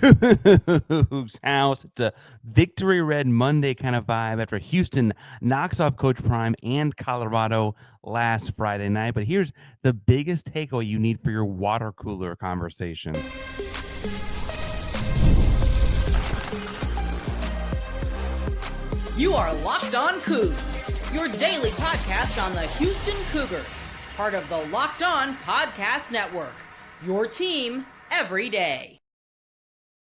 Coogs house. It's a victory red Monday kind of vibe after Houston knocks off Coach Prime and Colorado last Friday night. But here's the biggest takeaway you need for your water cooler conversation. You are Locked On Cougs, your daily podcast on the Houston Cougars, part of the Locked On Podcast Network, your team every day.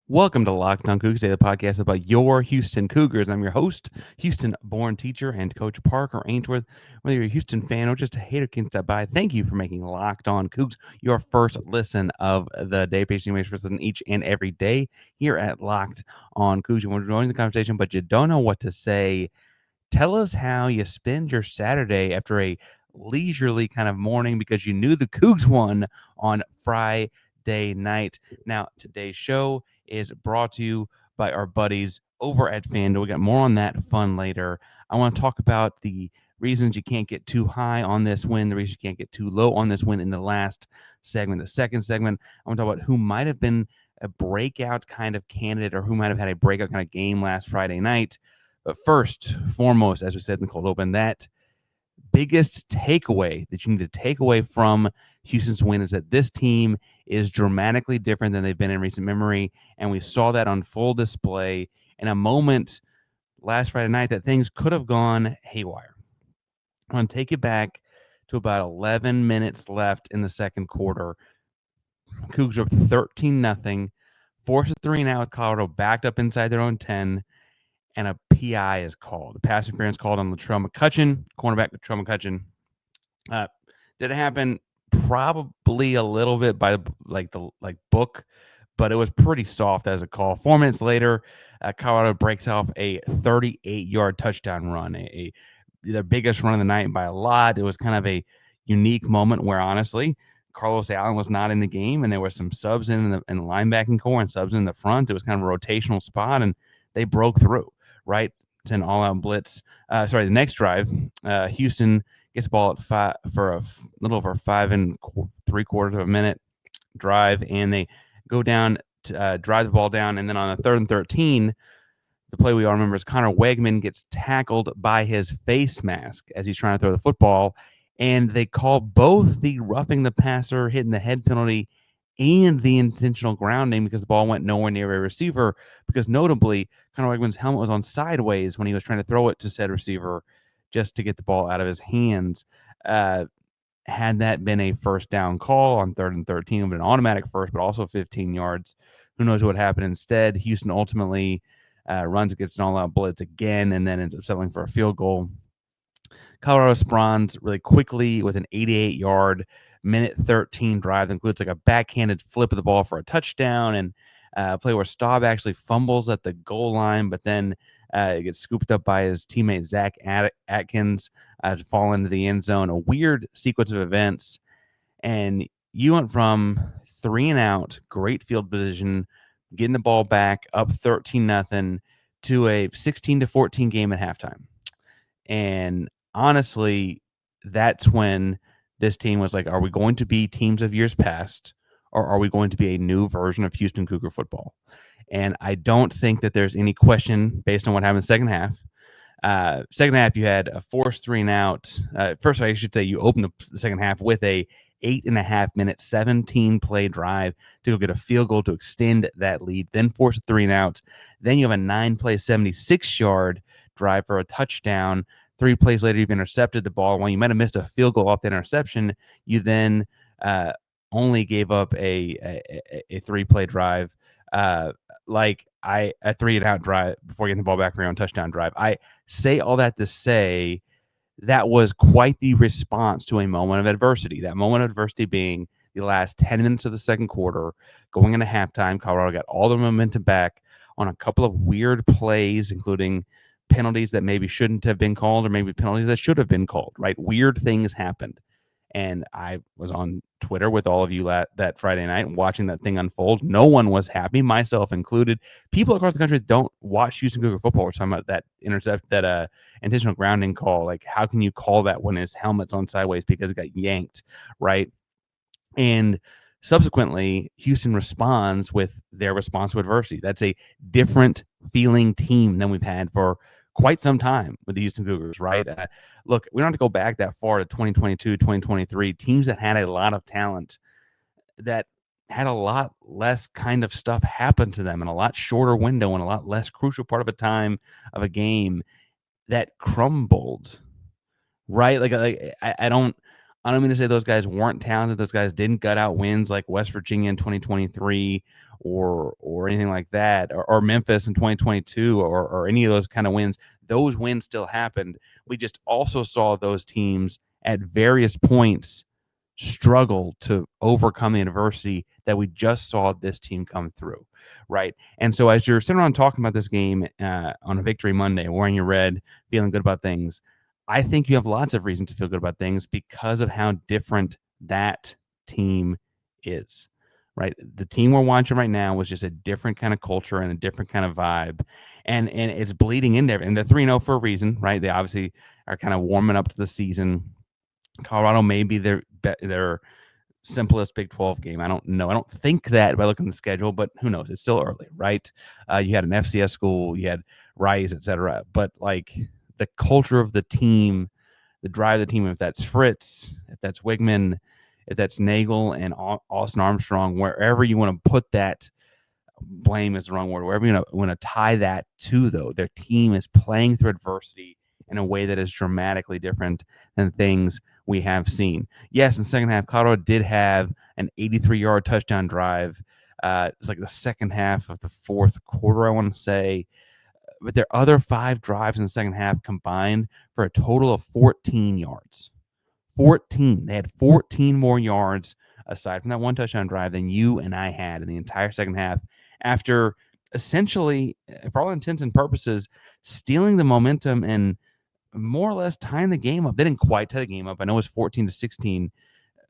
Welcome to Locked On Coogs, the podcast about your Houston Cougars. I'm your host, Houston-born teacher and coach Parker Ainsworth. Whether you're a Houston fan or just a hater can stop by, thank you for making Locked On Coogs your first listen of the day. Patiently makes first listen each and every day here at Locked On Coogs. You want to join the conversation, but you don't know what to say. Tell us how you spend your Saturday after a leisurely kind of morning because you knew the Cougs won on Friday night. Now, today's show is brought to you by our buddies over at FanDuel. We got more on that fun later. I want to talk about the reasons you can't get too high on this win, the reasons you can't get too low on this win in the last segment. The second segment, I want to talk about who might have been a breakout kind of candidate or who might have had a breakout kind of game last Friday night. But first, foremost, as we said in the cold open, that biggest takeaway that you need to take away from Houston's win is that this team is dramatically different than they've been in recent memory. And we saw that on full display in a moment last Friday night that things could have gone haywire. I'm going to take you back to about 11 minutes left in the second quarter. Cougs are up 13-0, forced a 3-and-out with Colorado, backed up inside their own 10. And a PI is called. The pass interference called on Latrell McCutcheon, cornerback Latrell McCutcheon. Did it happen? Probably a little bit by the book, but it was pretty soft as a call. 4 minutes later, Colorado breaks off a 38-yard touchdown run, the biggest run of the night by a lot. It was kind of a unique moment where, honestly, Carlos Allen was not in the game, and there were some subs in the linebacking core and subs in the front. It was kind of a rotational spot, and they broke through. Right, it's an all-out blitz. The next drive, Houston gets the ball at for a little over 5 3/4 of a minute drive, and they go down to drive the ball down. And then on the 3rd and 13, the play we all remember is Connor Wegman gets tackled by his face mask as he's trying to throw the football, and they call both the roughing the passer, hitting the head penalty, and the intentional grounding because the ball went nowhere near a receiver, because notably Connor Wegman's helmet was on sideways when he was trying to throw it to said receiver just to get the ball out of his hands. Had that been a first down call on 3rd and 13, it would have been an automatic first, but also 15 yards. Who knows what happened instead? Houston ultimately runs against an all-out blitz again and then ends up settling for a field goal. Colorado spawns really quickly with an 88-yard minute 13 drive that includes like a backhanded flip of the ball for a touchdown, and a play where Staub actually fumbles at the goal line, but then it gets scooped up by his teammate Zach Atkins to fall into the end zone. A weird sequence of events, and you went from 3-and-out, great field position, getting the ball back up 13-0 to a 16-14 game at halftime. And honestly, that's when this team was like, are we going to be teams of years past, or are we going to be a new version of Houston Cougar football? And I don't think that there's any question based on what happened in the second half. Second half, you had a forced 3-and-out. First, I should say you opened the second half with a 8.5-minute, 17-play drive to go get a field goal to extend that lead, then force a 3-and-out. Then you have a 9-play, 76-yard drive for a touchdown. 3 plays later, you've intercepted the ball. While you might have missed a field goal off the interception, you then only gave up a 3-play drive, a 3-and-out drive before getting the ball back for your own touchdown drive. I say all that to say that was quite the response to a moment of adversity. That moment of adversity being the last 10 minutes of the second quarter, going into halftime. Colorado got all the momentum back on a couple of weird plays, including penalties that maybe shouldn't have been called, or maybe penalties that should have been called, right? Weird things happened. And I was on Twitter with all of you that Friday night watching that thing unfold. No one was happy, myself included. People across the country that don't watch Houston Cougar football were talking about that intentional grounding call. Like, how can you call that when his helmet's on sideways because it got yanked, right? And subsequently, Houston responds with their response to adversity. That's a different feeling team than we've had for quite some time with the Houston Cougars, right? Look, we don't have to go back that far to 2022, 2023. Teams that had a lot of talent, that had a lot less kind of stuff happen to them in a lot shorter window and a lot less crucial part of a time of a game, that crumbled, right? I don't mean to say those guys weren't talented. Those guys didn't gut out wins like West Virginia in 2023 or anything like that, or Memphis in 2022 or any of those kind of wins. Those wins still happened. We just also saw those teams at various points struggle to overcome the adversity that we just saw this team come through, right? And so as you're sitting around talking about this game on a Victory Monday, wearing your red, feeling good about things, I think you have lots of reasons to feel good about things because of how different that team is, right? The team we're watching right now was just a different kind of culture and a different kind of vibe, and it's bleeding in there. And they're 3-0 for a reason, right? They obviously are kind of warming up to the season. Colorado may be their simplest Big 12 game. I don't know. I don't think that by looking at the schedule, but who knows? It's still early, right? You had an FCS school, you had Rice, etc. But like the culture of the team, the drive of the team, if that's Fritz, if that's Wigman, if that's Nagel and Austin Armstrong, wherever you want to put that, blame is the wrong word, wherever you want to tie that to, though, their team is playing through adversity in a way that is dramatically different than things we have seen. Yes, in the second half, Colorado did have an 83-yard touchdown drive. It's like the second half of the fourth quarter, I want to say. But their other 5 drives in the second half combined for a total of 14 yards. 14. They had 14 more yards aside from that one touchdown drive than you and I had in the entire second half, after essentially, for all intents and purposes, stealing the momentum and more or less tying the game up. They didn't quite tie the game up. I know it was 14-16,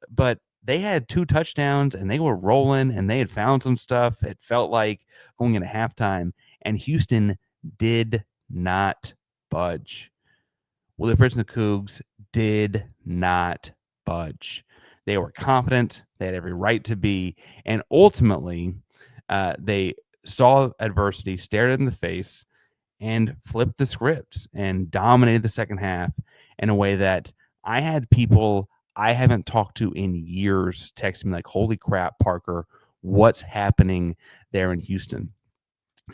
but they had 2 touchdowns and they were rolling and they had found some stuff. It felt like going into halftime, and Houston did not budge. Willie Fritz and the Coogs did not budge. They were confident. They had every right to be. And ultimately, they saw adversity, stared it in the face, and flipped the script and dominated the second half in a way that I had people I haven't talked to in years text me like, "Holy crap, Parker, what's happening there in Houston?"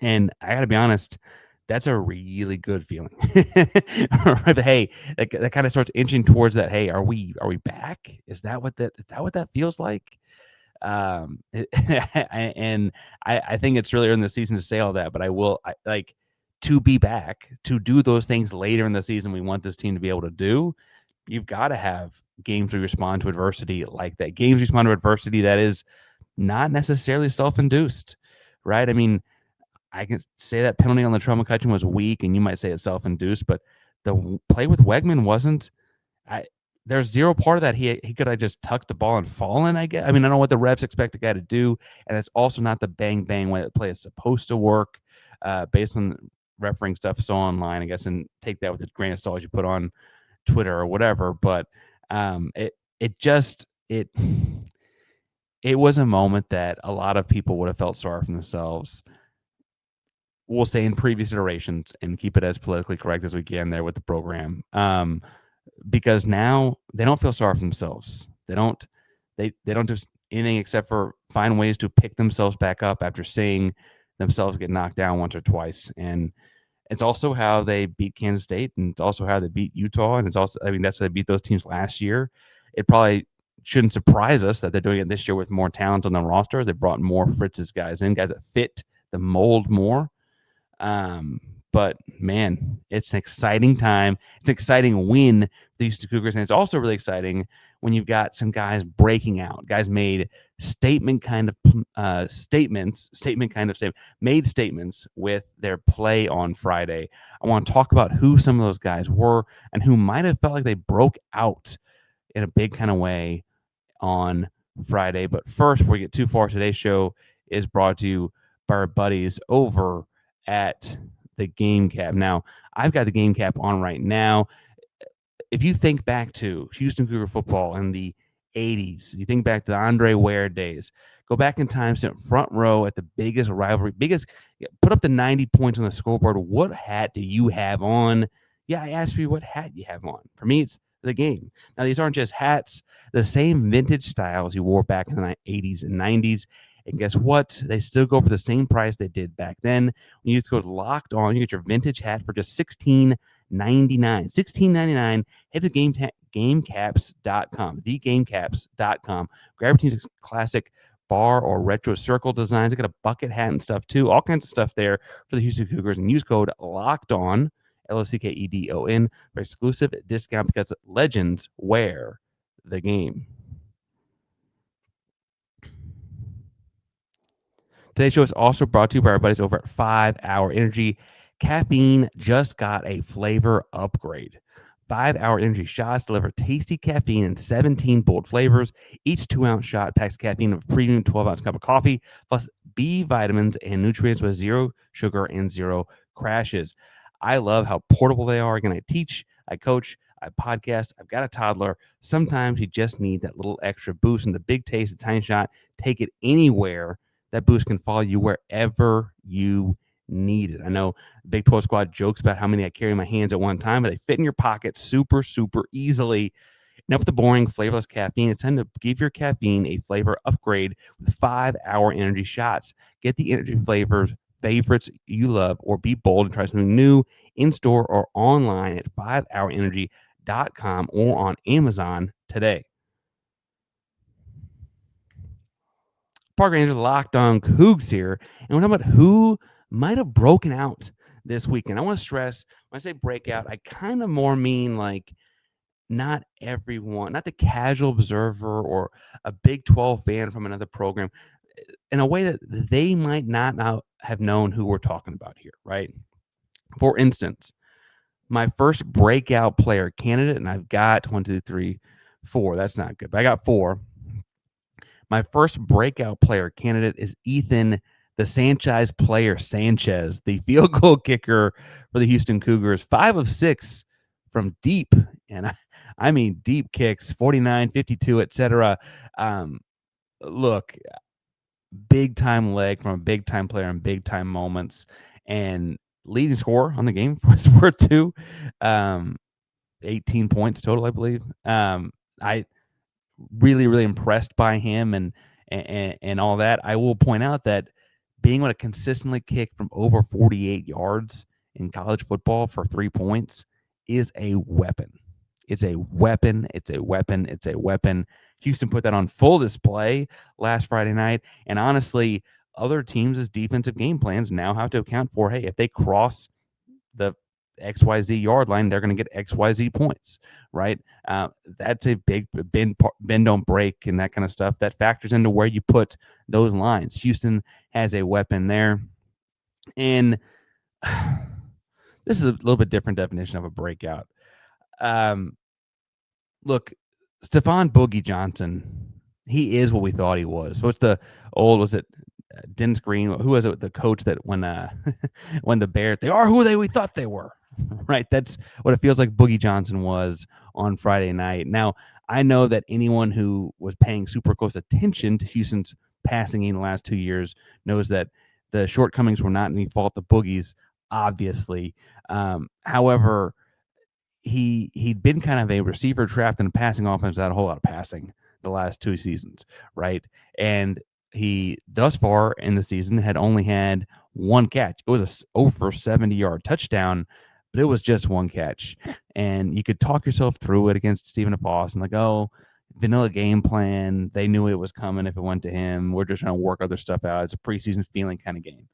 And I got to be honest, that's a really good feeling. Right, hey, that kind of starts inching towards that. Hey, are we back? Is that what that feels like? And I think it's really early in the season to say all that, but I like to be back to do those things later in the season. We want this team to be able to do. You've got to have games where you respond to adversity like that. Games respond to adversity that is not necessarily self-induced, right? I mean, I can say that penalty on the Latrell McCutcheon was weak, and you might say it's self-induced, but the play with Wegman wasn't. I There's zero part of that he could have just tucked the ball and fallen. I guess. I mean, I don't know what the refs expect the guy to do, and it's also not the bang bang way that play is supposed to work, based on refereeing stuff so online, I guess, and take that with a grain of salt as you put on Twitter or whatever. But it just it was a moment that a lot of people would have felt sorry for themselves, we'll say, in previous iterations, and keep it as politically correct as we can there with the program. Because now they don't feel sorry for themselves. They don't do anything except for find ways to pick themselves back up after seeing themselves get knocked down once or twice. And it's also how they beat Kansas State, and it's also how they beat Utah, and it's also, I mean, that's how they beat those teams last year. It probably shouldn't surprise us that they're doing it this year with more talent on the roster. They brought more Fritz's guys in, guys that fit the mold more. But man, it's an exciting time. It's an exciting win for the Houston Cougars, and it's also really exciting when you've got some guys breaking out. Guys made made statements with their play on Friday. I want to talk about who some of those guys were and who might have felt like they broke out in a big kind of way on Friday. But first, before we get too far, today's show is brought to you by our buddies over at the Game Cap. Now, I've got the Game Cap on right now. If you think back to Houston Cougar football in the 80s. You think back to the Andre Ware days. Go back in time, sit front row at the biggest rivalry, put up the 90 points on the scoreboard. What hat do you have on? Yeah, I asked for you what hat you have on. For me, it's the game. Now, these aren't just hats, the same vintage styles you wore back in the 80s and 90s. And guess what? They still go for the same price they did back then. When you just go Locked On, you get your vintage hat for just $16.99. $16.99. Head to gamecaps.com, thegamecaps.com. Grab your team's classic bar or retro circle designs. They got a bucket hat and stuff too. All kinds of stuff there for the Houston Cougars. And use code LOCKEDON, LOCKEDON, for exclusive discount because legends wear the game. Today's show is also brought to you by our buddies over at 5 Hour Energy. Caffeine just got a flavor upgrade. 5 Hour Energy shots deliver tasty caffeine in 17 bold flavors. Each 2-ounce shot packs caffeine of a premium 12-ounce cup of coffee, plus B vitamins and nutrients with zero sugar and zero crashes. I love how portable they are. Again, I teach, I coach, I podcast. I've got a toddler. Sometimes you just need that little extra boost. And the big taste, the tiny shot, take it anywhere. That boost can follow you wherever you need it. I know Big 12 Squad jokes about how many I carry in my hands at one time, but they fit in your pocket super, super easily. Enough with the boring, flavorless caffeine. It's time to give your caffeine a flavor upgrade with 5 Hour Energy shots. Get the energy favorites you love, or be bold and try something new in store or online at 5hourenergy.com or on Amazon today. Parker Ainsworth, Locked On Coogs here, and we're talking about who might have broken out this weekend. I want to stress, when I say breakout, I kind of more mean like not everyone, not the casual observer or a Big 12 fan from another program, in a way that they might not have known who we're talking about here, right? For instance, my first breakout player candidate, and I've got 1, 2, 3, 4. That's not good, but I got 4. My first breakout player candidate is Ethan, the Sanchez player, Sanchez, the field goal kicker for the Houston Cougars, 5 of 6 from deep. And I mean deep kicks, 49, 52, etc. Look, big time leg from a big time player in big time moments, and leading scorer on the game for his worth too. 18 points total, I believe. I really, really impressed by him and all that. I will point out that being able to consistently kick from over 48 yards in college football for 3 points is a weapon. It's a weapon. It's a weapon. It's a weapon. Houston put that on full display last Friday night. And honestly, other teams' defensive game plans now have to account for, hey, if they cross the XYZ yard line, they're going to get XYZ points, right? That's a big bend, don't break, and that kind of stuff. That factors into where you put those lines. Houston has a weapon there. And this is a little bit different definition of a breakout. Look, Stephon Boogie Johnson, he is what we thought he was. So it's the old, was it Dennis Green? Who was it? The coach that when the Bears, they are who we thought they were, right? That's what it feels like Boogie Johnson was on Friday night. Now, I know that anyone who was paying super close attention to Houston's passing game in the last 2 years knows that the shortcomings were not any fault of Boogie's, obviously. However, he'd been kind of a receiver trapped in a passing offense without a whole lot of passing the last 2 seasons, right? And he, thus far in the season, had only had 1 catch. It was a over 70-yard touchdown, but it was just 1 catch. And you could talk yourself through it against Stephen Foss and like, oh, vanilla game plan. They knew it was coming if it went to him. We're just trying to work other stuff out. It's a preseason feeling kind of game.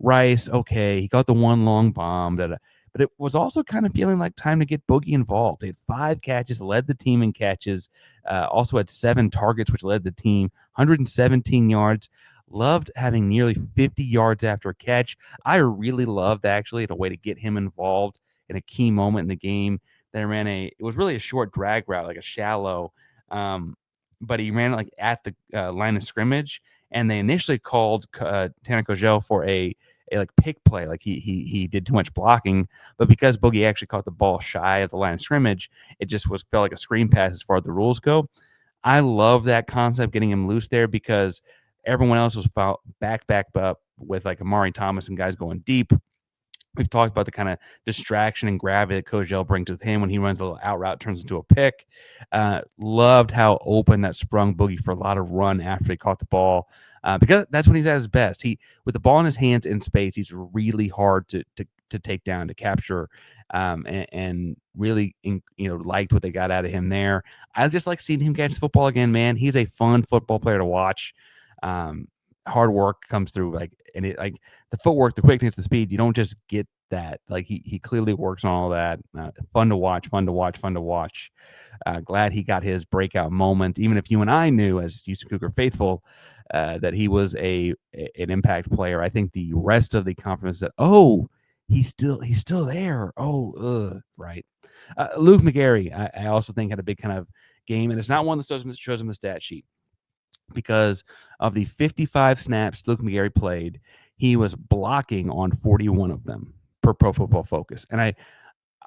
Rice, okay, he got the 1 long bomb, but it was also kind of feeling like time to get Boogie involved. He had 5 catches, led the team in catches, also had 7 targets, which led the team, 117 yards. Loved having nearly 50 yards after a catch. I really loved, actually, in a way to get him involved in a key moment in the game. They ran it was really a short drag route, like a shallow, but he ran it like at the line of scrimmage, and they initially called Tanner Kogel for a like pick play, like he did too much blocking, but because Boogie actually caught the ball shy of the line of scrimmage, it just felt like a screen pass as far as the rules go. I love that concept, getting him loose there, because everyone else was back up with like Amari Thomas and guys going deep. We've talked about the kind of distraction and gravity that Kojel brings with him when he runs a little out route, turns into a pick. Loved how open that sprung Boogie for a lot of run after he caught the ball, because that's when he's at his best. He, with the ball in his hands in space, he's really hard to take down, to capture, and really, liked what they got out of him there. I just like seeing him catch the football again, man. He's a fun football player to watch. Um, Hard work comes through, and it, like, the footwork, the quickness, the speed. You don't just get that. Like, he clearly works on all that. Fun to watch, fun to watch, fun to watch. Glad he got his breakout moment. Even if you and I knew, as Houston Cougar faithful, that he was an impact player, I think the rest of the conference said, "Oh, he's still there." Oh, right. Luke McGarry, I also think, had a big kind of game, and it's not one that shows him the stat sheet, because of the 55 snaps Luke McGarry played, he was blocking on 41 of them per Pro Football Focus. And I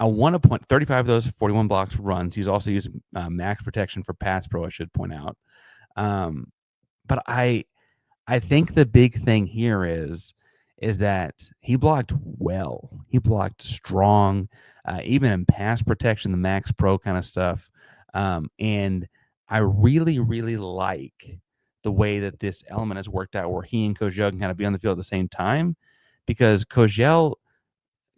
want to point 35 of those 41 blocks runs. He's also used max protection for pass pro, I should point out. But I think the big thing here is that he blocked well. He blocked strong, even in pass protection, the max pro kind of stuff. And I really, really like the way that this element has worked out, where he and Kojel can kind of be on the field at the same time, because Kojel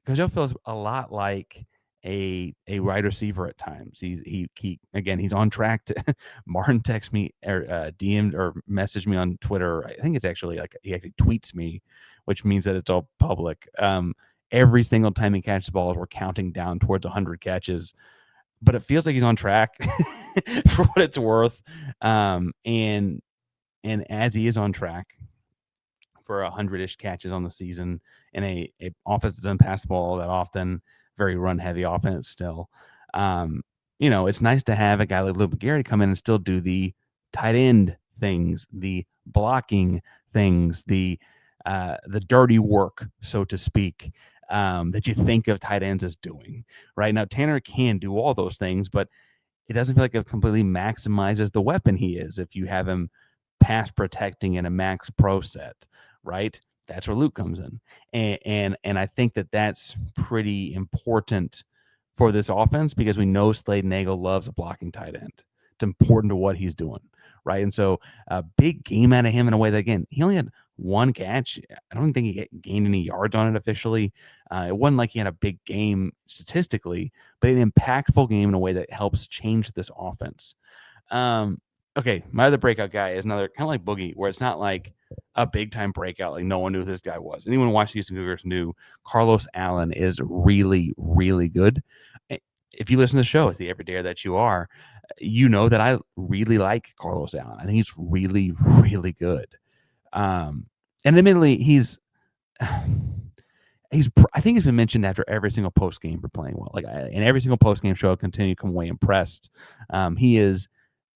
feels a lot like a wide receiver at times. He again, he's on track to Martin texts me, or DM'd or messaged me on Twitter. I think it's actually, like, he actually tweets me, which means that it's all public. Every single time he catches the ball, we're counting down towards 100 catches, but it feels like he's on track for what it's worth. And as he is on track for 100-ish catches on the season in a offense that doesn't pass the ball all that often, very run heavy offense still. It's nice to have a guy like Luke McGarry come in and still do the tight end things, the blocking things, the dirty work, so to speak, that you think of tight ends as doing. Right now, Tanner can do all those things, but it doesn't feel like it completely maximizes the weapon he is if you have him pass protecting in a max pro set, right? That's where Luke comes in. And I think that that's pretty important for this offense, because we know Slade Nagel loves a blocking tight end. It's important to what he's doing, right? And so a big game out of him in a way that, again, he only had one catch. I don't think he gained any yards on it officially. It wasn't like he had a big game statistically, but an impactful game in a way that helps change this offense. Okay, my other breakout guy is another kind of like Boogie, where it's not like a big time breakout. Like, no one knew who this guy was. Anyone who watched Houston Cougars knew Carlos Allen is really, really good. If you listen to the show, the everyday that you are, you know that I really like Carlos Allen. I think he's really, really good. And admittedly, I think he's been mentioned after every single post game for playing well. Like, in every single post game show, I continue to come away impressed. He is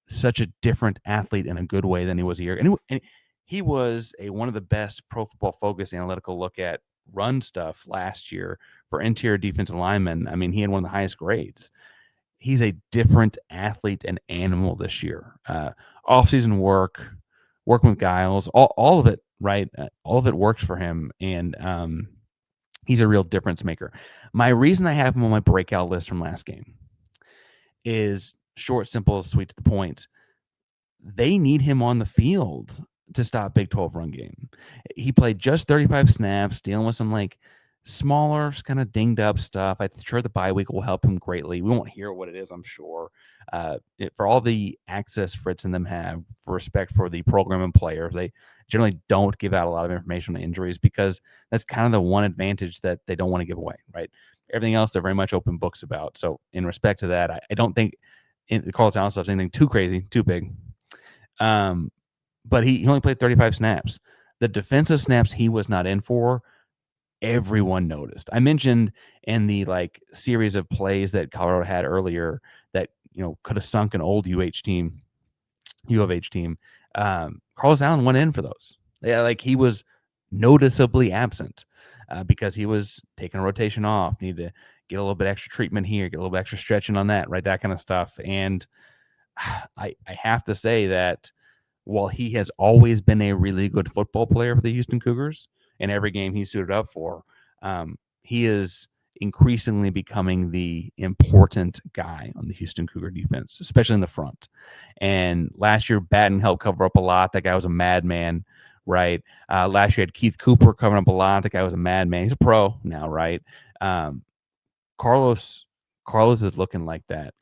such a different athlete in a good way than he was a year. And he was one of the best Pro Football Focus analytical look at run stuff last year for interior defensive linemen. I mean, he had one of the highest grades. He's a different athlete and animal this year. Off-season work, working with Giles, all of it, right? All of it works for him. And he's a real difference maker. My reason I have him on my breakout list from last game is short, simple, sweet, to the point. They need him on the field to stop Big 12 run game. He played just 35 snaps, dealing with some like smaller, kind of dinged up stuff. I'm sure the bye week will help him greatly. We won't hear what it is, I'm sure. For all the access Fritz and them have, for respect for the program and players, they generally don't give out a lot of information on injuries, because that's kind of the one advantage that they don't want to give away, right? Everything else they're very much open books about. So in respect to that, I don't think the Carlos Allen stuff is anything too crazy, too big. But he only played 35 snaps. The defensive snaps he was not in for, everyone noticed. I mentioned in the series of plays that Colorado had earlier that could have sunk an old U of H team. Carlos Allen went in for those. Yeah, he was noticeably absent because he was taking a rotation off, needed to get a little bit extra treatment here, get a little bit extra stretching on that, right? That kind of stuff. And I have to say that while he has always been a really good football player for the Houston Cougars in every game he suited up for, he is increasingly becoming the important guy on the Houston Cougar defense, especially in the front. And last year, Batten helped cover up a lot. That guy was a madman, right? Last year, had Keith Cooper covering up a lot. That guy was a madman. He's a pro now, right? Um, Carlos Carlos is looking like that.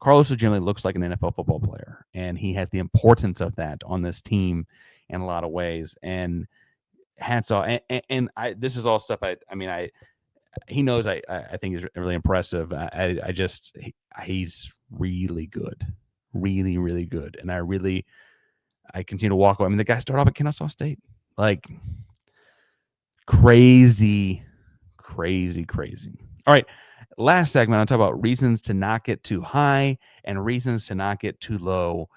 Carlos generally looks like an NFL football player, and he has the importance of that on this team in a lot of ways. And hats off. And I this is all stuff. I mean, he knows I think is really impressive. I just he's really good, really good. And I continue to walk away. I mean, the guy started off at Kennesaw State, like crazy. All right. Last segment, I'll talk about reasons to not get too high and reasons to not get too low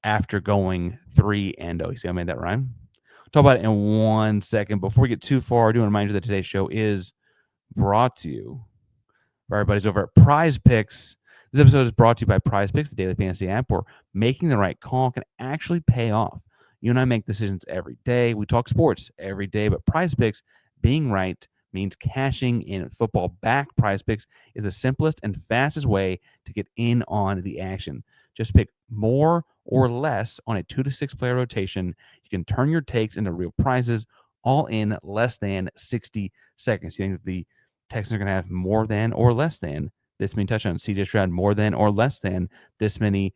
after going 3-0. You see, I made that rhyme. I'll talk about it in 1 second. Before we get too far, I do want to remind you that today's show is brought to you by our buddies over at Prize Picks. This episode is brought to you by Prize Picks, the daily fantasy app where making the right call can actually pay off. You and I make decisions every day. We talk sports every day, but Prize Picks being right means cashing in football. Back Prize Picks is the simplest and fastest way to get in on the action. Just pick more or less on a 2 to 6 player rotation. You can turn your takes into real prizes all in less than 60 seconds. You think that the Texans are going to have more than or less than this many touchdowns? CJ Stroud more than or less than this many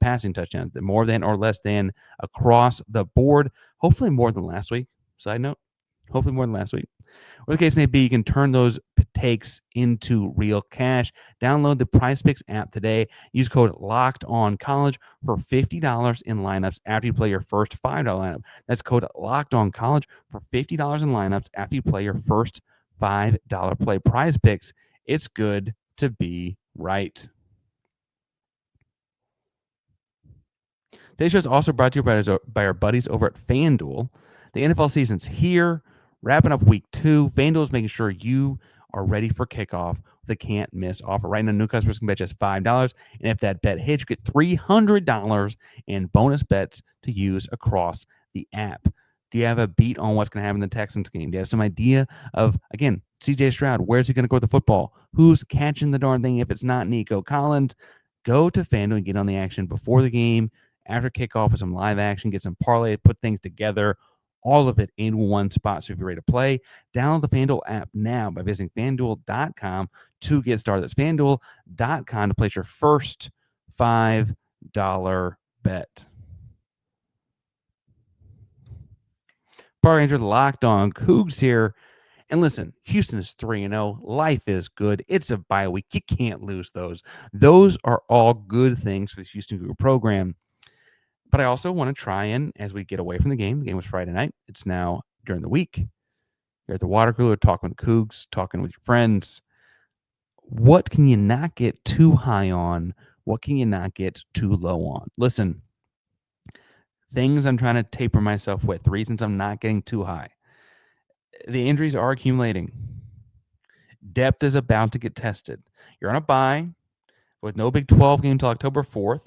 passing touchdowns? More than or less than across the board? Hopefully more than last week. Side note, hopefully more than last week. Whatever the case may be, you can turn those takes into real cash. Download the PrizePicks app today. Use code LOCKEDONCollege for $50 in lineups after you play your first $5 lineup. That's code LOCKEDONCollege for $50 in lineups after you play your first $5 play. PrizePicks, it's good to be right. Today's show is also brought to you by our buddies over at FanDuel. The NFL season's here, wrapping up week 2. FanDuel is making sure you are ready for kickoff with a can't-miss offer. Right now, new customers can bet just $5, and if that bet hits, you get $300 in bonus bets to use across the app. Do you have a beat on what's going to happen in the Texans game? Do you have some idea of, again, CJ Stroud, where's he going to go with the football? Who's catching the darn thing if it's not Nico Collins? Go to FanDuel and get on the action before the game, after kickoff with some live action, get some parlay, put things together, all of it in one spot. So if you're ready to play, download the FanDuel app now by visiting FanDuel.com to get started. That's FanDuel.com to place your first $5 bet. Parker Ainsworth, Locked On Cougs here. And listen, Houston is 3-0. Life is good. It's a bye week. You can't lose those. Those are all good things for the Houston Cougar program. But I also want to try and, as we get away from the game was Friday night. It's now during the week. You're at the water cooler, talking with Coogs, talking with your friends. What can you not get too high on? What can you not get too low on? Listen, things I'm trying to taper myself with, reasons I'm not getting too high. The injuries are accumulating. Depth is about to get tested. You're on a bye with no Big 12 game until October 4th.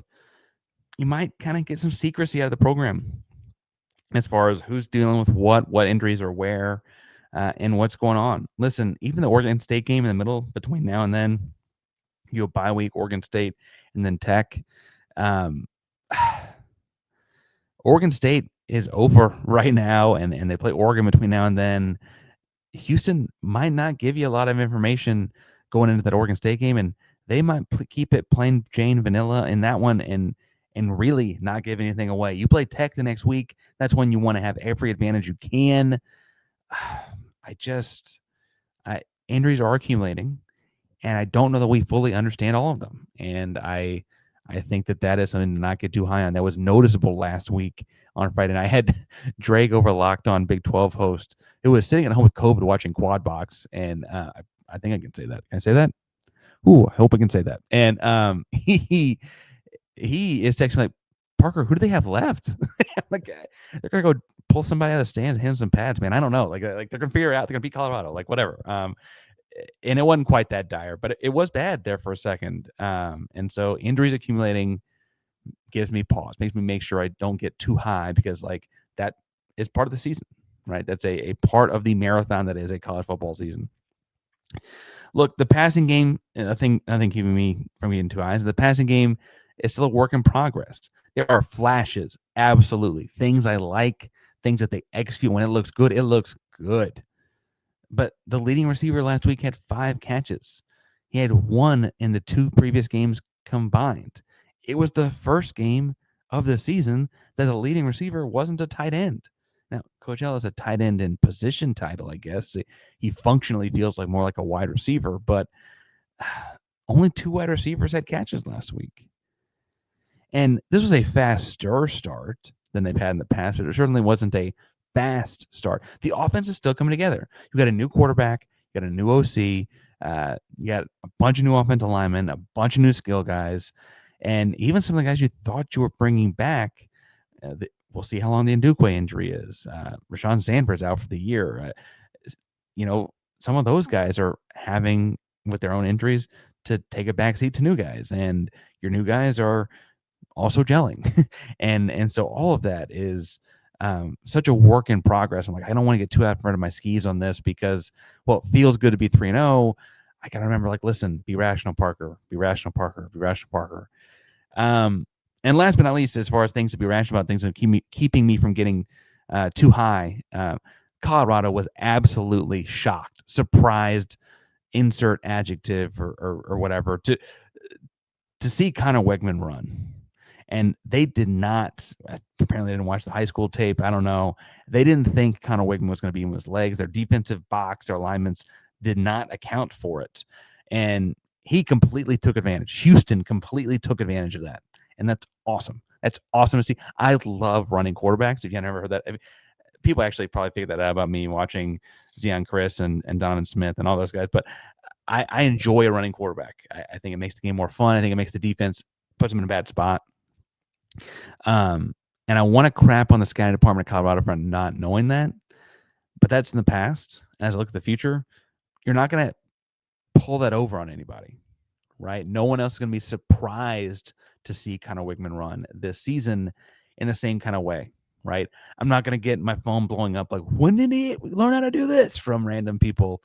You might kind of get some secrecy out of the program as far as who's dealing with what injuries are where, and what's going on. Listen, even the Oregon State game in the middle between now and then, you have bye week, Oregon State, and then Tech. Oregon State is over right now, and they play Oregon between now and then. Houston might not give you a lot of information going into that Oregon State game, and they might keep it plain Jane vanilla in that one and really not give anything away. You play Tech the next week. That's when you want to have every advantage you can. Injuries are accumulating, and I don't know that we fully understand all of them. And I think that is something to not get too high on. That was noticeable last week on Friday. And I had Drake over Locked On Big 12 host who was sitting at home with COVID watching Quad Box. And I think I can say that. Can I say that? Ooh, I hope I can say that. And he is texting like, Parker, who do they have left? Like, they're gonna go pull somebody out of the stands and hand them some pads, man. I don't know. Like they're gonna figure it out. They're gonna beat Colorado, like whatever. And it wasn't quite that dire, but it was bad there for a second. And so injuries accumulating, gives me pause, makes me make sure I don't get too high, because like that is part of the season, right? That's a part of the marathon that is a college football season. Look, the passing game, nothing keeping me from getting too high. The passing game is still a work in progress. There are flashes, absolutely. Things I like, things that they execute when it looks good, it looks good. But the leading receiver last week had 5 catches. He had 1 in the 2 previous games combined. It was the first game of the season that the leading receiver wasn't a tight end. Now, Coachella is a tight end in position title, I guess. He functionally feels like more like a wide receiver, but only 2 wide receivers had catches last week. And this was a faster start than they've had in the past, but it certainly wasn't a fast start. The offense is still coming together. You got a new quarterback, you got a new OC, you got a bunch of new offensive linemen, a bunch of new skill guys, and even some of the guys you thought you were bringing back. We'll see how long the Ndukwe injury is. Rashawn Sanford's out for the year. Some of those guys are having, with their own injuries, to take a backseat to new guys, and your new guys are also gelling. and so all of that is such a work in progress. I'm like, I don't want to get too out in front of my skis on this, because, well, it feels good to be 3-0. I gotta remember, like, listen, be rational, Parker. Be rational, Parker. Be rational, Parker. And last but not least, as far as things to be rational about, things that keeping me from getting too high, Colorado was absolutely shocked, surprised, insert adjective or whatever, to see Connor Wegman run. And they did not, apparently didn't watch the high school tape. I don't know. They didn't think Connor Wegman was going to be in his legs. Their defensive box, their alignments did not account for it. And he completely took advantage. Houston completely took advantage of that. And that's awesome. That's awesome to see. I love running quarterbacks. If you never heard that, people actually probably figured that out about me watching Zion Chris and Donovan Smith and all those guys. But I enjoy a running quarterback. I think it makes the game more fun. I think it makes the defense, puts them in a bad spot. And I want to crap on the scouting department of Colorado for not knowing that, but that's in the past. As I look at the future, you're not going to pull that over on anybody, right? No one else is going to be surprised to see Connor Wigman run this season in the same kind of way, right? I'm not going to get my phone blowing up like, when did he learn how to do this, from random people,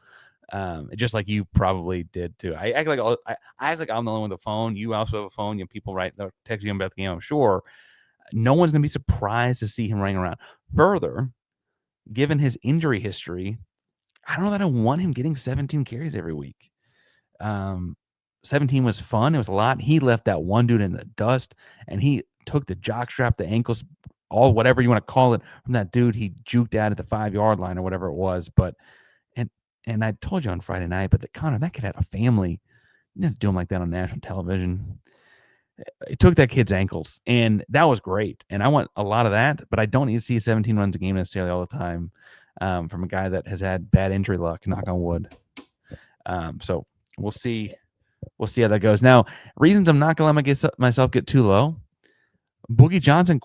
just like you probably did too. I act like I'm the only one with a phone. You also have a phone. People text you about the game, I'm sure. No one's going to be surprised to see him running around. Further, given his injury history, I don't know that I want him getting 17 carries every week. 17 was fun. It was a lot. He left that one dude in the dust, and he took the jockstrap, the ankles, all whatever you want to call it, from that dude he juked out at the 5-yard line or whatever it was. But and I told you on Friday night, but Connor, that kid had a family. You didn't do him like that on national television. It took that kid's ankles, and that was great. And I want a lot of that, but I don't need to see 17 runs a game necessarily all the time, from a guy that has had bad injury luck, knock on wood. So we'll see. We'll see how that goes. Now, reasons I'm not going to let myself get too low. Boogie Johnson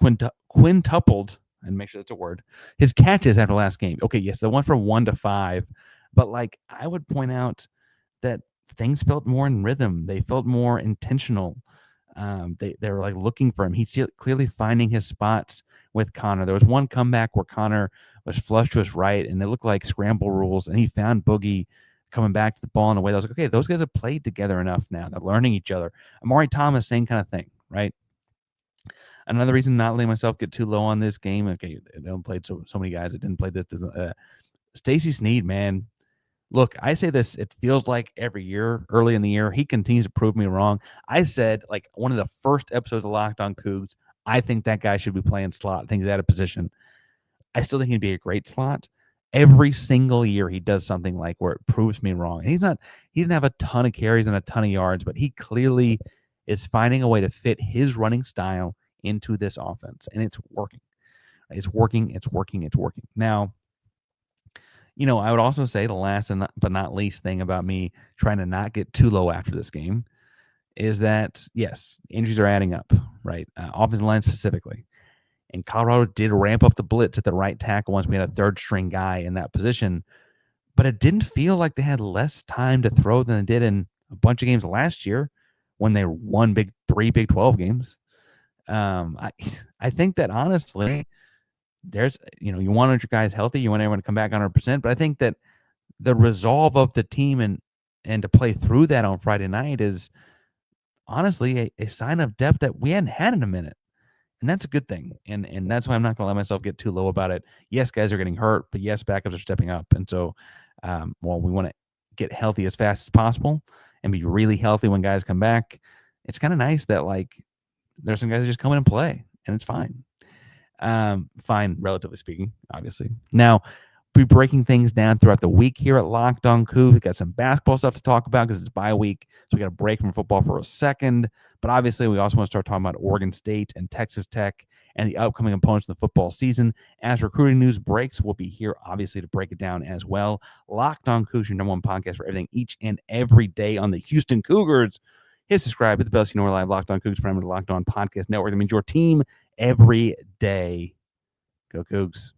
quintupled, and make sure that's a word, his catches after last game. Okay, yes, the one from 1 to 5. But, like, I would point out that things felt more in rhythm. They felt more intentional. They were, like, looking for him. He's clearly finding his spots with Connor. There was one comeback where Connor was flushed to his right, and it looked like scramble rules, and he found Boogie coming back to the ball in a way that was like, okay, those guys have played together enough now. They're learning each other. Amari Thomas, same kind of thing, right? Another reason not letting myself get too low on this game. Okay, they don't play so many guys that didn't play this. Stacey Sneed, man. Look, I say this, it feels like every year, early in the year, he continues to prove me wrong. I said, like, one of the first episodes of Locked on Cougs, I think that guy should be playing slot. I think he's out of position. I still think he'd be a great slot. Every single year he does something like where it proves me wrong. And he didn't have a ton of carries and a ton of yards, but he clearly is finding a way to fit his running style into this offense. And it's working. It's working. Now, I would also say the last but not least thing about me trying to not get too low after this game is that, yes, injuries are adding up, right? Offensive line specifically. And Colorado did ramp up the blitz at the right tackle once we had a third-string guy in that position. But it didn't feel like they had less time to throw than they did in a bunch of games last year when they won 3 Big 12 games. I I think that honestly, you wanted your guys healthy, you want everyone to come back 100%, but I think that the resolve of the team and to play through that on Friday night is honestly a sign of depth that we hadn't had in a minute. And that's a good thing. And that's why I'm not gonna let myself get too low about it. Yes, guys are getting hurt, but yes, backups are stepping up. And so while we want to get healthy as fast as possible and be really healthy when guys come back, it's kind of nice that like there's some guys that just come in and play and it's fine. Fine, relatively speaking, obviously. Now, be breaking things down throughout the week here at Locked On Cougs. We got some basketball stuff to talk about because it's bye week, so we got a break from football for a second. But obviously, we also want to start talking about Oregon State and Texas Tech and the upcoming opponents in the football season. As recruiting news breaks, we'll be here obviously to break it down as well. Locked On Cougs, your number one podcast for everything each and every day on the Houston Cougars. Hit subscribe, hit the bell so you know we're live. Locked On Cougs, primarily Locked On Podcast Network. That means your team every day. Go Cougs.